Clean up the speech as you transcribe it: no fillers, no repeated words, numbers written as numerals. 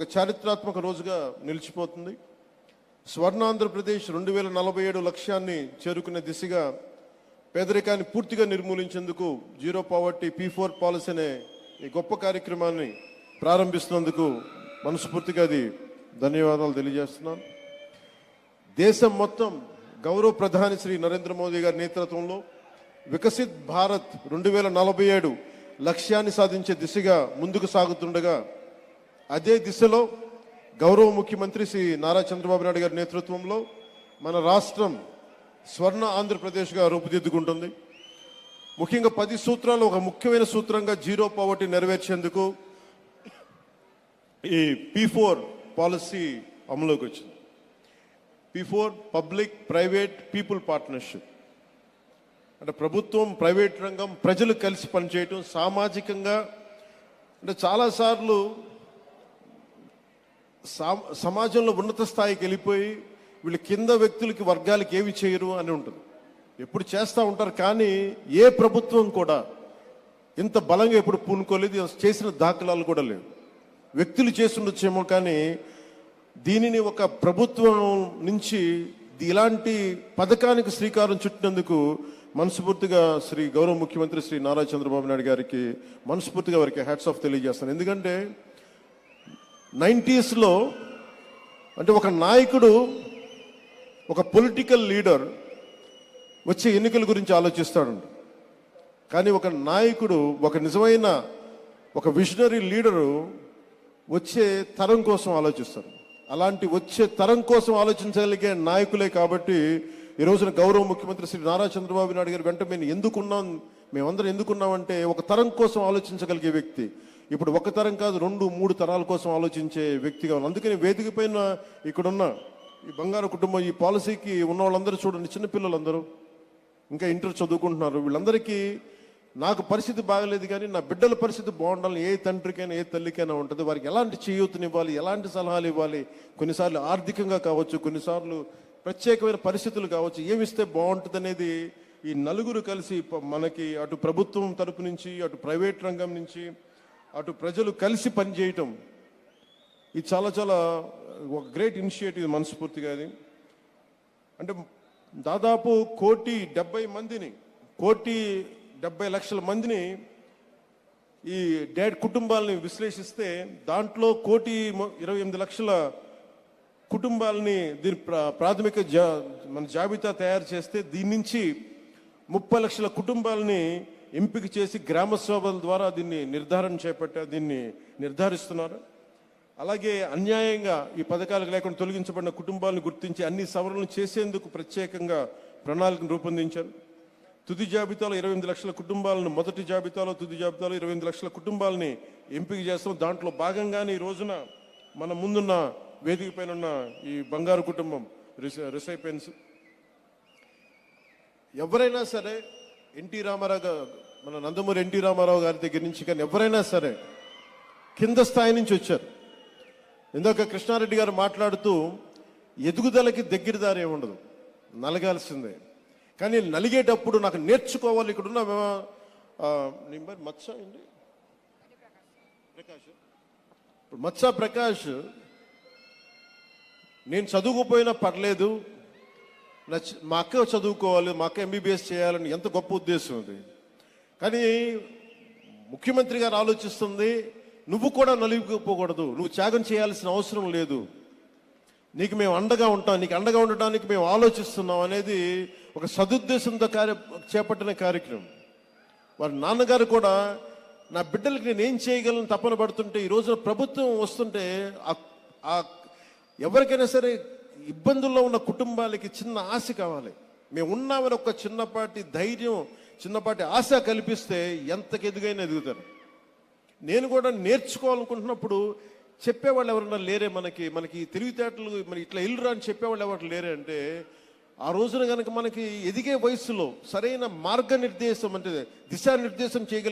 ఒక చారిత్రాత్మక రోజుగా నిలిచిపోతుంది. స్వర్ణాంధ్రప్రదేశ్ 2047 లక్ష్యాన్ని చేరుకునే దిశగా పేదరికాన్ని పూర్తిగా నిర్మూలించేందుకు జీరో పావర్టీ P4 పాలసీ అనే ఈ గొప్ప కార్యక్రమాన్ని ప్రారంభిస్తున్నందుకు మనస్ఫూర్తిగా ధన్యవాదాలు తెలియజేస్తున్నాను. దేశం మొత్తం గౌరవ ప్రధాని శ్రీ నరేంద్ర మోదీ గారి నేతృత్వంలో వికసిత్ భారత్ 2047 లక్ష్యాన్ని సాధించే దిశగా ముందుకు సాగుతుండగా, అదే దిశలో గౌరవ ముఖ్యమంత్రి శ్రీ నారా చంద్రబాబు నాయుడు గారి నేతృత్వంలో మన రాష్ట్రం స్వర్ణ ఆంధ్రప్రదేశ్గా రూపుదిద్దుకుంటుంది. ముఖ్యంగా 10 సూత్రాలు ఒక ముఖ్యమైన సూత్రంగా జీరో పావర్టీ నెరవేర్చేందుకు ఈ P4 పాలసీ అమలులోకి వచ్చింది. P4 public private people partnership అంటే ప్రభుత్వం, ప్రైవేట్ రంగం, ప్రజలు కలిసి పనిచేయటం, సామాజికంగా అంటే చాలాసార్లు సమాజంలో ఉన్నత స్థాయికి వెళ్ళిపోయి వీళ్ళు కింద వ్యక్తులకి, వర్గాలకి ఏమి చేయరు అని ఉంటుంది. ఎప్పుడు చేస్తూ ఉంటారు, కానీ ఏ ప్రభుత్వం కూడా ఇంత బలంగా ఎప్పుడు పూనుకోలేదు, చేసిన దాఖలాలు కూడా లేవు. వ్యక్తులు చేస్తుండొచ్చేమో, కానీ దీనిని ఒక ప్రభుత్వం నుంచి ఇలాంటి పథకానికి శ్రీకారం చుట్టినందుకు మనస్ఫూర్తిగా శ్రీ గౌరవ ముఖ్యమంత్రి శ్రీ నారా చంద్రబాబు నాయుడు గారికి మనస్ఫూర్తిగా వారికి హ్యాట్స్ ఆఫ్ తెలియజేస్తాను. ఎందుకంటే 90స్లో అంటే ఒక నాయకుడు, ఒక పొలిటికల్ లీడర్ వచ్చే ఎన్నికల గురించి ఆలోచిస్తాడు, కానీ ఒక నాయకుడు, ఒక నిజమైన ఒక విజనరీ లీడరు వచ్చే తరం కోసం ఆలోచిస్తారు. అలాంటి వచ్చే తరం కోసం ఆలోచించగలిగే నాయకులే కాబట్టి ఈ రోజున గౌరవ ముఖ్యమంత్రి శ్రీ నారా చంద్రబాబు నాయుడు గారి వెంట మేమందరం ఎందుకున్నామంటే ఒక తరం కోసం ఆలోచించగలిగే వ్యక్తి. ఇప్పుడు ఒక తరం కాదు, 2-3 తరాల కోసం ఆలోచించే వ్యక్తిగా ఉన్నాం. అందుకని వేదిక పైన ఇక్కడున్న ఈ బంగారు కుటుంబం, ఈ పాలసీకి ఉన్న వాళ్ళందరూ చూడండి, చిన్నపిల్లలందరూ ఇంకా ఇంటర్ చదువుకుంటున్నారు. వీళ్ళందరికీ నాకు పరిస్థితి బాగలేదు, కానీ నా బిడ్డల పరిస్థితి బాగుండాలని ఏ తండ్రికైనా ఏ తల్లికైనా ఉంటుంది. వారికి ఎలాంటి చేయూతనివ్వాలి, ఎలాంటి సలహాలు ఇవ్వాలి, కొన్నిసార్లు ఆర్థికంగా కావచ్చు, కొన్నిసార్లు ప్రత్యేకమైన పరిస్థితులు కావచ్చు, ఏమిస్తే బాగుంటుంది అనేది ఈ నలుగురు కలిసి మనకి అటు ప్రభుత్వం తరపు నుంచి, అటు ప్రైవేట్ రంగం నుంచి, అటు ప్రజలు కలిసి పనిచేయటం, ఇది చాలా చాలా ఒక గ్రేట్ ఇనిషియేటివ్ మనస్ఫూర్తిగా. అది అంటే దాదాపు 1,70,మందిని మందిని ఈ కుటుంబాలని విశ్లేషిస్తే దాంట్లో 1,28,00,000 కుటుంబాలని దీని ప్రాథమిక మన జాబితా తయారు చేస్తే దీని నుంచి 30 లక్షల కుటుంబాలని ఎంపిక చేసి గ్రామ సభల ద్వారా దీన్ని నిర్ధారిస్తున్నారు. అలాగే అన్యాయంగా ఈ పథకాలకు లేకుండా తొలగించబడిన కుటుంబాలను గుర్తించి అన్ని సవరణలు చేసేందుకు ప్రత్యేకంగా ప్రణాళికను రూపొందించారు. తుది జాబితాలో 28 లక్షల కుటుంబాలను, మొదటి జాబితాలో, తుది జాబితాలో 28 లక్షల కుటుంబాలని ఎంపిక చేస్తాం. దాంట్లో భాగంగానే ఈ రోజున మన ముందున్న వేదిక పైన ఉన్న ఈ బంగారు కుటుంబం రిసైపెన్స్, ఎవరైనా సరే మన నందమూరి ఎన్టీ రామారావు గారి దగ్గర నుంచి కానీ ఎవరైనా సరే కింద స్థాయి నుంచి వచ్చారు. ఇందాక కృష్ణారెడ్డి గారు మాట్లాడుతూ ఎదుగుదలకి దగ్గర దారి ఏముండదు, నలగాల్సిందే. కానీ నలిగేటప్పుడు నాకు నేర్చుకోవాలి. ఇక్కడున్న మత్స ప్రకాష్, నేను చదువుకుపోయినా పర్లేదు, మా అక్క చదువుకోవాలి, మా అక్క MBBS చేయాలని ఎంత గొప్ప ఉద్దేశం అది. కానీ ముఖ్యమంత్రి గారు ఆలోచిస్తుంది, నువ్వు కూడా నలిగిపోకూడదు, నువ్వు త్యాగం చేయాల్సిన అవసరం లేదు, నీకు మేము అండగా ఉంటాం, నీకు అండగా ఉండటానికి మేము ఆలోచిస్తున్నాం అనేది ఒక సదుద్దేశంతో చేపట్టిన కార్యక్రమం. వారి నాన్నగారు కూడా నా బిడ్డలకి నేను ఏం చేయగలను తపన పడుతుంటే, ఈ రోజున ప్రభుత్వం వస్తుంటే ఎవరికైనా సరే ఇబ్బందుల్లో ఉన్న కుటుంబాలకి చిన్న ఆశ కావాలి. మేము ఉన్నామని ఒక చిన్నపాటి ధైర్యం, చిన్నపాటి ఆశ కల్పిస్తే ఎంతకు ఎదుగైనా ఎదుగుతారు. నేను కూడా నేర్చుకోవాలనుకుంటున్నప్పుడు చెప్పేవాళ్ళు ఎవరన్నా లేరే, మనకి తెలివితేటలు మరి ఇట్లా ఇల్లురా అని చెప్పేవాళ్ళు ఎవరు లేరే అంటే, ఆ రోజున కనుక మనకి ఎదిగే వయసులో సరైన మార్గనిర్దేశం అంటే దిశానిర్దేశం చేయగలిగే